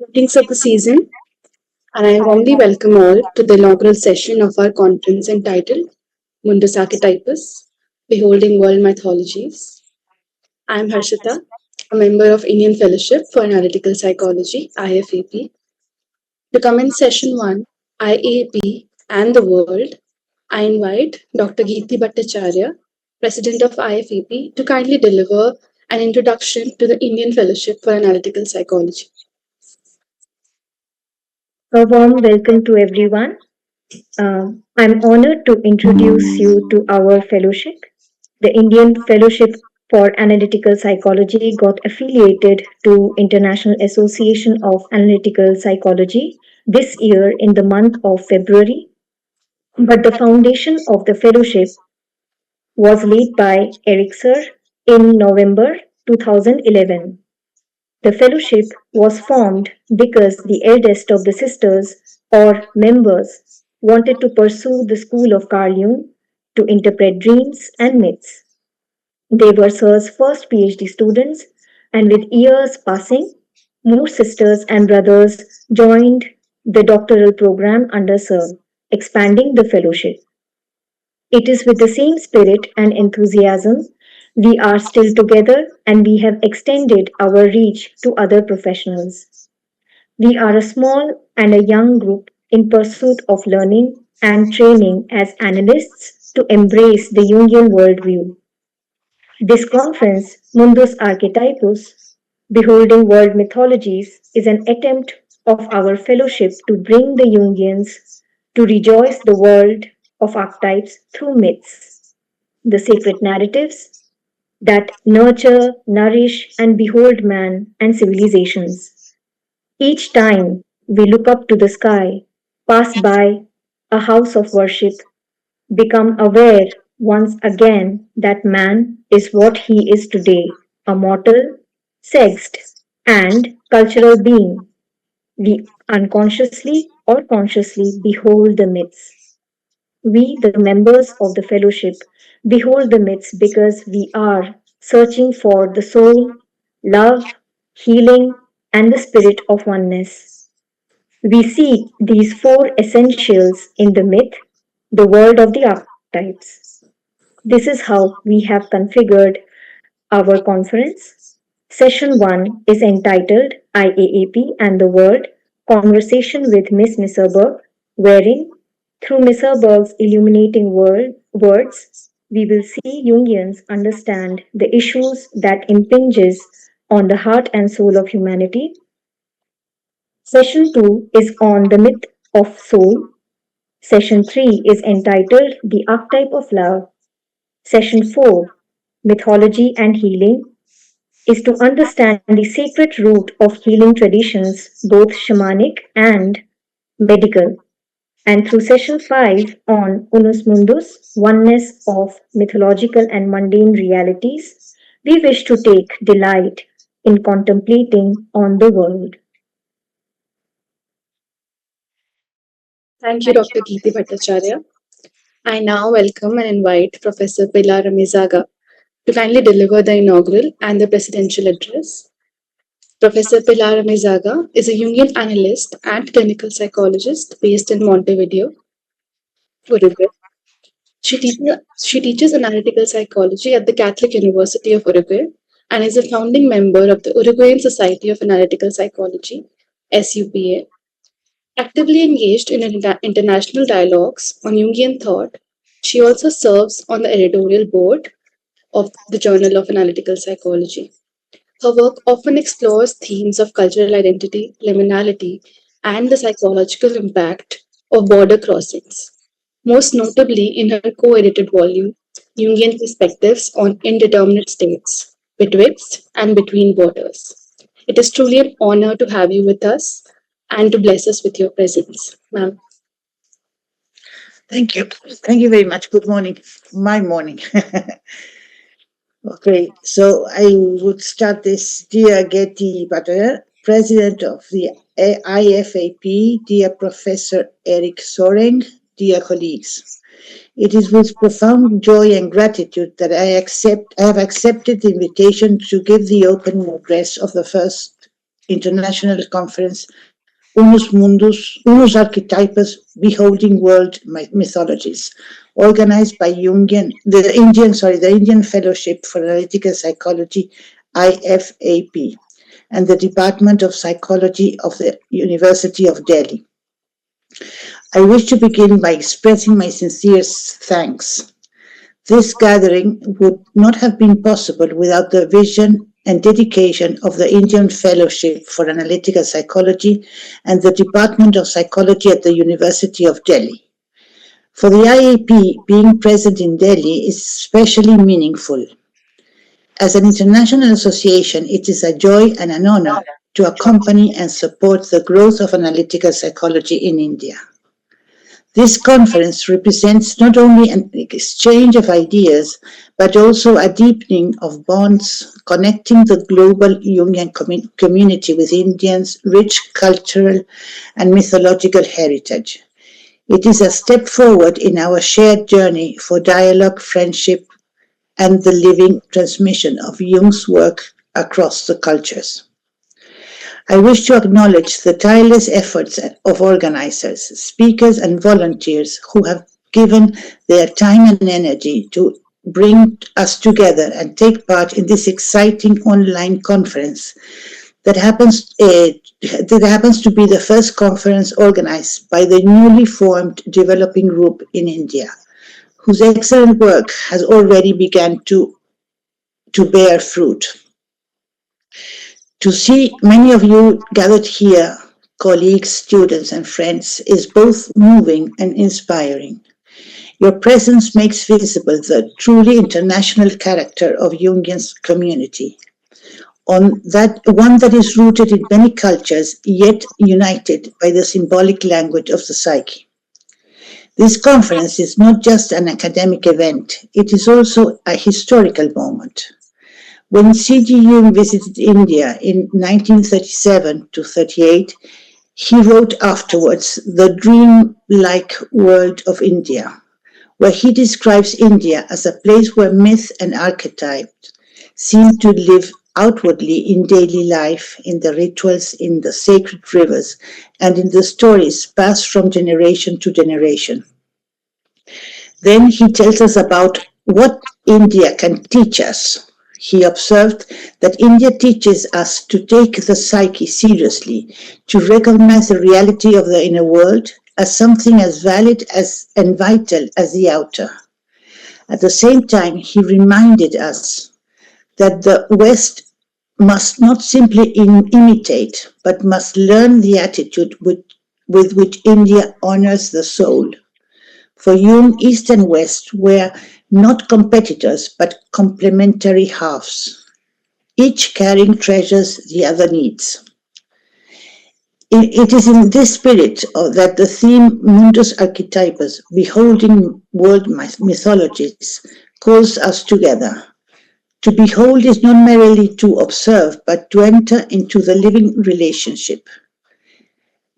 Greetings of the season, and I warmly welcome all to the inaugural session of our conference entitled Mundus Archetypus Beholding World Mythologies. I am Harshita, a member of Indian Fellowship for Analytical Psychology, IFAP. To commence session 1, IAAP and the World, I invite Dr. Geeti Bhattacharya, President of IFAP, to kindly deliver an introduction to the Indian Fellowship for Analytical Psychology. A warm welcome to everyone. I'm honored to introduce you to our fellowship. The Indian Fellowship for Analytical Psychology got affiliated to International Association of Analytical Psychology this year in the month of February, but the foundation of the fellowship was laid by Eric Sir in November 2011. The fellowship was formed because the eldest of the sisters or members wanted to pursue the school of Carl Jung to interpret dreams and myths. They were Sir's first PhD students, and with years passing, more sisters and brothers joined the doctoral program under Sir, expanding the fellowship. It is with the same spirit and enthusiasm we are still together and we have extended our reach to other professionals. We are a small and a young group in pursuit of learning and training as analysts to embrace the Jungian worldview. This conference, Mundus Archetypus, Beholding World Mythologies, is an attempt of our fellowship to bring the Jungians to rejoice the world of archetypes through myths, the sacred narratives that nurture, nourish, and behold man and civilizations. Each time we look up to the sky, pass by a house of worship, become aware once again that man is what he is today, a mortal, sexed, and cultural being. We unconsciously or consciously behold the myths. We, the members of the fellowship, behold the myths because we are searching for the soul, love, healing, and the spirit of oneness. We seek these four essentials in the myth, the world of the archetypes. This is how we have configured our conference. Session 1 is entitled IAAP and the World Conversation with Miss Misserberg, wherein, through Misserberg's illuminating words, we will see Jungians understand the issues that impinges on the heart and soul of humanity. Session 2 is on the myth of soul. Session 3 is entitled The Archetype of Love. Session 4, Mythology and Healing, is to understand the sacred root of healing traditions, both shamanic and medical. And through session 5 on Unus Mundus, oneness of mythological and mundane realities, we wish to take delight in contemplating on the world. Thank you, Dr. Geeti Bhattacharya. I now welcome and invite Professor Pilar Amezaga to kindly deliver the inaugural and the presidential address. Professor Pilar Amezaga is a Jungian analyst and clinical psychologist based in Montevideo, Uruguay. She teaches analytical psychology at the Catholic University of Uruguay and is a founding member of the Uruguayan Society of Analytical Psychology, SUPA. Actively engaged in international dialogues on Jungian thought, she also serves on the editorial board of the Journal of Analytical Psychology. Her work often explores themes of cultural identity, liminality, and the psychological impact of border crossings, most notably in her co edited volume, Jungian Perspectives on Indeterminate States, Betwixt and Between Borders. It is truly an honor to have you with us and to bless us with your presence, ma'am. Thank you. Thank you very much. Good morning. My morning. Okay, so I would start this. Dear Getty Butter, President of the IFAP, dear Professor Eric Soren, dear colleagues. It is with profound joy and gratitude that I have accepted the invitation to give the opening address of the first International Conference Unus Archetypus Beholding World Mythologies, organized by the Indian Fellowship for Analytical Psychology, IFAP, and the Department of Psychology of the University of Delhi. I wish to begin by expressing my sincere thanks. This gathering would not have been possible without the vision and dedication of the Indian Fellowship for Analytical Psychology and the Department of Psychology at the University of Delhi. For the IAP, being present in Delhi is especially meaningful. As an international association, it is a joy and an honor to accompany and support the growth of analytical psychology in India. This conference represents not only an exchange of ideas, but also a deepening of bonds connecting the global Jungian community with Indians' rich cultural and mythological heritage. It is a step forward in our shared journey for dialogue, friendship, and the living transmission of Jung's work across the cultures. I wish to acknowledge the tireless efforts of organizers, speakers, and volunteers who have given their time and energy to bring us together and take part in this exciting online conference that happens to be the first conference organized by the newly formed developing group in India, whose excellent work has already begun to bear fruit. To see many of you gathered here, colleagues, students, and friends, is both moving and inspiring. Your presence makes visible the truly international character of Jungian's community, one that is rooted in many cultures, yet united by the symbolic language of the psyche. This conference is not just an academic event, it is also a historical moment. When C.G. Jung visited India in 1937 to 38, he wrote afterwards The Dream-like World of India, where he describes India as a place where myth and archetype seem to live outwardly in daily life, in the rituals, in the sacred rivers, and in the stories passed from generation to generation. Then he tells us about what India can teach us. He observed that India teaches us to take the psyche seriously, to recognize the reality of the inner world as something as valid and vital as the outer. At the same time, he reminded us that the West must not simply imitate, but must learn the attitude with which India honors the soul. For Jung, East and West were not competitors, but complementary halves, each carrying treasures the other needs. It is in this spirit that the theme Mundus Archetypus, Beholding World Mythologies, calls us together. To behold is not merely to observe, but to enter into the living relationship.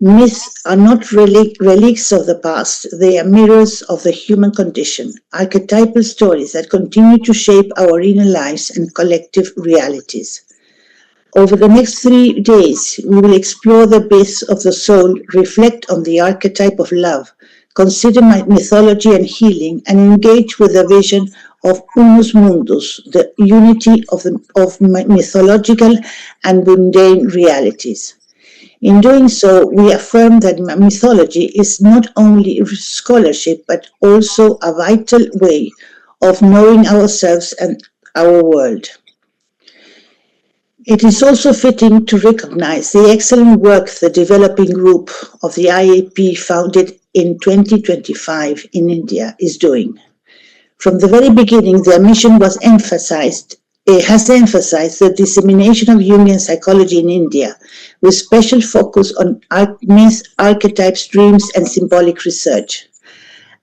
Myths are not relics of the past, they are mirrors of the human condition, archetypal stories that continue to shape our inner lives and collective realities. Over the next 3 days, we will explore the base of the soul, reflect on the archetype of love, consider mythology and healing, and engage with the vision of unus mundus, the unity of mythological and mundane realities. In doing so, we affirm that mythology is not only scholarship, but also a vital way of knowing ourselves and our world. It is also fitting to recognize the excellent work the developing group of the IAP founded in 2025 in India is doing. From the very beginning, their mission has emphasized the dissemination of Jungian psychology in India, with special focus on myth, archetypes, dreams, and symbolic research.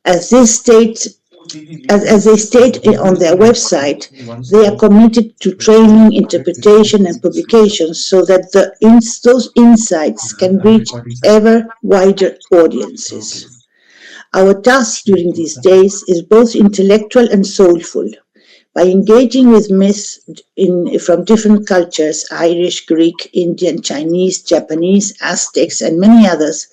As they state on their website, they are committed to training, interpretation, and publication so that those insights can reach ever wider audiences. Our task during these days is both intellectual and soulful. By engaging with myths from different cultures, Irish, Greek, Indian, Chinese, Japanese, Aztecs, and many others,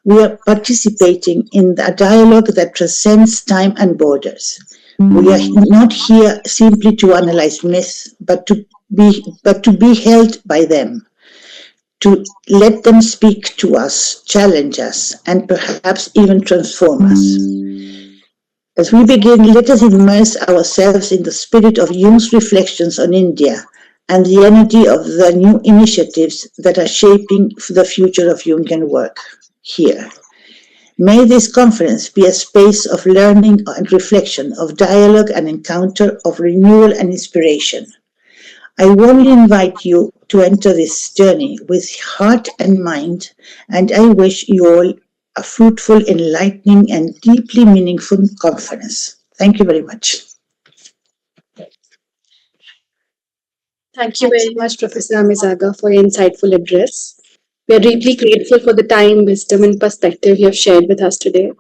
we are participating in a dialogue that transcends time and borders. We are not here simply to analyze myths, but to be held by them, to let them speak to us, challenge us, and perhaps even transform us. As we begin, let us immerse ourselves in the spirit of Jung's reflections on India and the energy of the new initiatives that are shaping the future of Jungian work here. May this conference be a space of learning and reflection, of dialogue and encounter, of renewal and inspiration. I warmly invite you to enter this journey with heart and mind, and I wish you all a fruitful, enlightening, and deeply meaningful conference. Thank you very much. Thank you very much, Professor Amezaga, for your insightful address. We are deeply grateful for the time, wisdom, and perspective you have shared with us today.